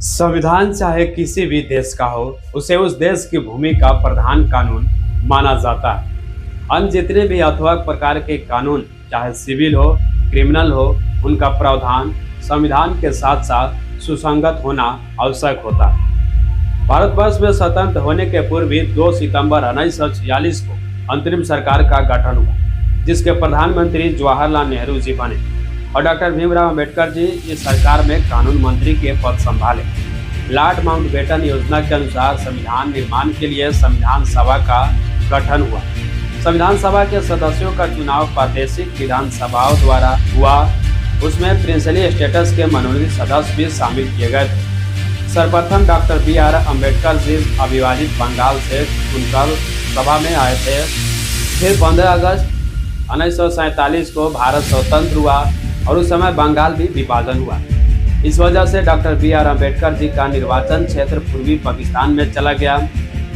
संविधान चाहे किसी भी देश का हो, उसे उस देश की भूमि का प्रधान कानून माना जाता है। अन्य जितने भी अथवा प्रकार के कानून, चाहे सिविल हो, क्रिमिनल हो, उनका प्रावधान संविधान के साथ साथ सुसंगत होना आवश्यक होता है। भारतवर्ष में स्वतंत्र होने के पूर्व ही 2 सितंबर 1946 को अंतरिम सरकार का गठन हुआ, जिसके प्रधानमंत्री जवाहरलाल नेहरू जी बने और डॉक्टर भीमराव अंबेडकर जी इस सरकार में कानून मंत्री के पद संभाले। लॉर्ड माउंटबेटन योजना के अनुसार संविधान निर्माण के लिए संविधान सभा का गठन हुआ। संविधान सभा के सदस्यों का चुनाव प्रादेशिक विधानसभाओं द्वारा हुआ। उसमें प्रिंसली स्टेटस के मनोनीत सदस्य भी शामिल किए गए थे। सर्वप्रथम डॉक्टर BR अम्बेडकर जी अविभाजित बंगाल से चुनकर सभा में आए थे। फिर 15 अगस्त 1947 को भारत स्वतंत्र हुआ और उस समय बंगाल भी विभाजन हुआ। इस वजह से डॉक्टर BR अम्बेडकर जी का निर्वाचन क्षेत्र पूर्वी पाकिस्तान में चला गया,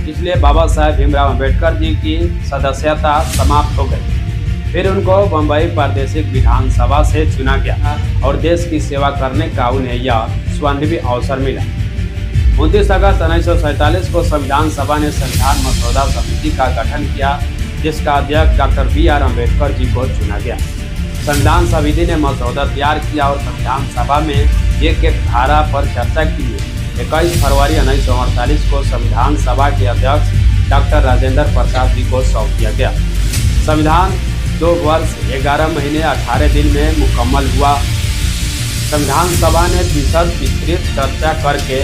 इसलिए बाबा साहेब भीमराव अम्बेडकर जी की सदस्यता समाप्त हो गई। फिर उनको बम्बई प्रादेशिक विधानसभा से चुना गया और देश की सेवा करने का उन्हें यह स्वर्णिम अवसर मिला। 29 अगस्त 1947 को संविधान सभा ने संविधान मसौदा समिति का गठन किया, जिसका अध्यक्ष डॉक्टर BR अम्बेडकर जी को चुना गया। संविधान समिति ने मसौदा तैयार किया और संविधान सभा में एक धारा पर चर्चा की। 21 फरवरी 1948 को संविधान सभा के अध्यक्ष डॉक्टर राजेंद्र प्रसाद जी को सौंप दिया गया। संविधान 2 वर्ष 11 महीने 18 दिन में मुकम्मल हुआ। संविधान सभा ने विस्तृत चर्चा करके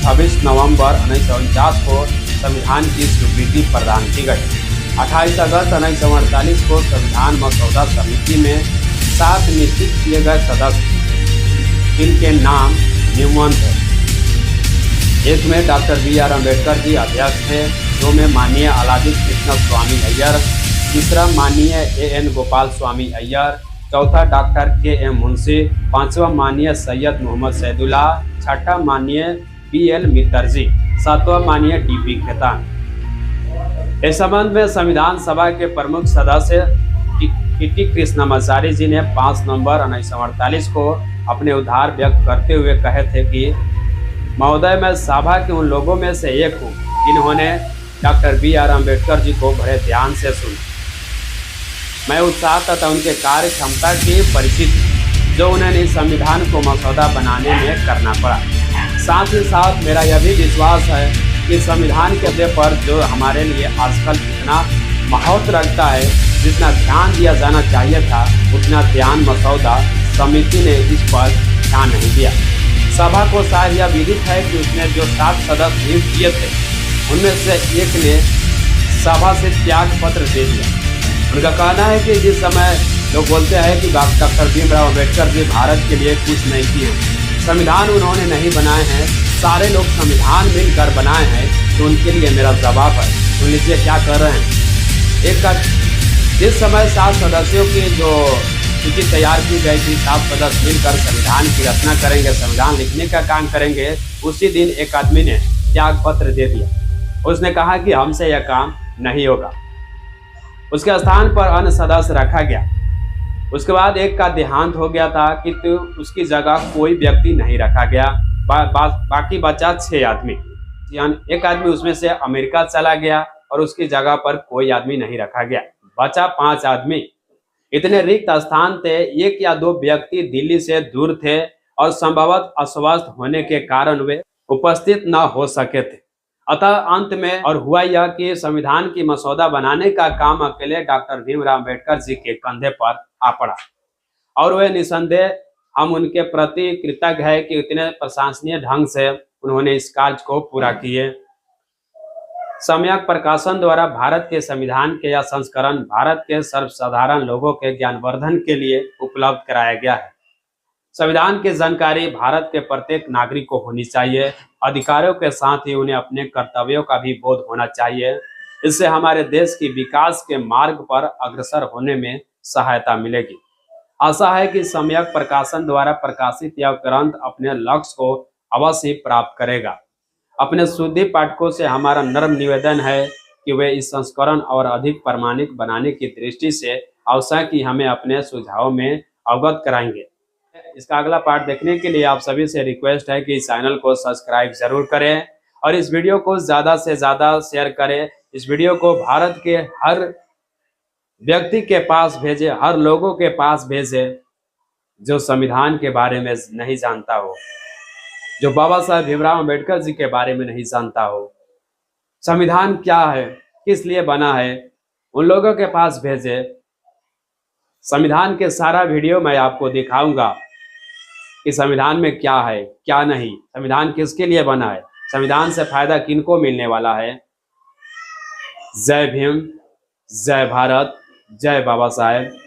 26 नवंबर 1949 को संविधान की स्वीकृति प्रदान की गई। 28 अगस्त 1948 को संविधान मसौदा समिति में 7 निश्चित किए गए सदस्य, इनके नाम निम्नलिखित थे। एक में डॉक्टर BR अम्बेडकर जी अध्यक्ष थे, 2 में माननीय अलादीन कृष्ण स्वामी अय्यर, तीसरा माननीय AN गोपाल स्वामी अय्यर, चौथा डॉक्टर KM मुंशी, 5वां माननीय सैयद मोहम्मद सैदुल्ला, 6ठा माननीय BL मित्तरजी, 7वां माननीय DP खेतान। इस संबंध में संविधान सभा के प्रमुख सदस्य TT कृष्णमाचारी जी ने 5 नवंबर 1948 को अपने उद्गार व्यक्त करते हुए कहे थे कि महोदय, मैं सभा के उन लोगों में से एक हूँ जिन्होंने डॉक्टर BR अम्बेडकर जी को बड़े ध्यान से सुना। मैं उत्साह तथा उनके कार्य क्षमता की परिचित हूँ, जो उन्हें इस संविधान को मसौदा बनाने में करना पड़ा। साथ ही साथ मेरा यह भी विश्वास है कि संविधान के अध्ययन पर जो हमारे लिए आजकल इतना महत्व रखता है, जितना ध्यान दिया जाना चाहिए था, उतना ध्यान मसौदा समिति ने इस पर ध्यान नहीं दिया। सभा को शायद यह विदित है कि उसने जो 7 सदस्य नियुक्त किए थे, उनमें से एक ने सभा से त्याग पत्र दे दिया। उनका कहना है कि जिस समय लोग बोलते हैं कि डॉक्टर भीमराव अम्बेडकर जी भारत के लिए कुछ नहीं किए, संविधान उन्होंने नहीं बनाए हैं, सारे लोग संविधान मिलकर बनाए हैं, तो उनके लिए मेरा जवाब है। सुन लीजिए क्या कर रहे हैं। जिस समय 7 सदस्यों की जो सूची तैयार की गई थी, 7 सदस्य मिलकर संविधान की रचना करेंगे, संविधान लिखने का काम करेंगे, उसी दिन एक आदमी ने त्याग पत्र दे दिया। उसने कहा कि हमसे यह काम नहीं होगा। उसके स्थान पर अन्य सदस्य रखा गया। उसके बाद एक का देहांत हो गया था कि तो उसकी जगह कोई व्यक्ति नहीं रखा गया। बाकी बचा 6 आदमी, यानी एक आदमी उसमें से अमेरिका चला गया और उसकी जगह पर कोई आदमी नहीं रखा गया। बचा 5 आदमी। इतने रिक्त स्थान थे, 1 या 2 व्यक्ति दिल्ली से दूर थे और संभवतः अस्वस्थ होने के कारण वे उपस्थित न हो सके थे। अतः अंत में और हुआ यह कि संविधान की मसौदा बनाने का काम अकेले डॉक्टर भीमराव अम्बेडकर जी के कंधे पर आ पड़ा और वे निसंदेह हम उनके प्रति कृतज्ञ है कि इतने प्रशंसनीय ढंग से उन्होंने इस कार्य को पूरा किए। सम्यक प्रकाशन द्वारा भारत के संविधान के यह संस्करण भारत के सर्वसाधारण लोगों के ज्ञानवर्धन के लिए उपलब्ध कराया गया है। संविधान की जानकारी भारत के प्रत्येक नागरिक को होनी चाहिए। अधिकारों के साथ ही उन्हें अपने कर्तव्यों का भी बोध होना चाहिए। इससे हमारे देश की विकास के मार्ग पर अग्रसर होने में सहायता मिलेगी। आशा है कि सम्यक प्रकाशन द्वारा प्रकाशित यह ग्रंथ अपने लक्ष्य को अवश्य प्राप्त करेगा। अपने शुद्धि पाठकों से हमारा नम्र निवेदन है कि वे इस संस्करण और अधिक प्रमाणिक बनाने की दृष्टि से आवश्यक कि हमें अपने सुझाव में अवगत कराएंगे। इसका अगला पार्ट देखने के लिए आप सभी से रिक्वेस्ट है कि इस चैनल को सब्सक्राइब जरूर करें और इस वीडियो को ज़्यादा से ज़्यादा शेयर करें। इस वीडियो को भारत के हर व्यक्ति के पास भेजें, हर लोगों के पास भेजें जो संविधान के बारे में नहीं जानता हो, जो बाबा साहब भीमराव अम्बेडकर जी के बारे में नहीं जानता हो। संविधान क्या है, किस लिए बना है, उन लोगों के पास भेजें। संविधान के सारा वीडियो मैं आपको दिखाऊंगा कि संविधान में क्या है क्या नहीं, संविधान किसके लिए बना है, संविधान से फायदा किनको मिलने वाला है। जय भीम, जय भारत, जय बाबा साहेब।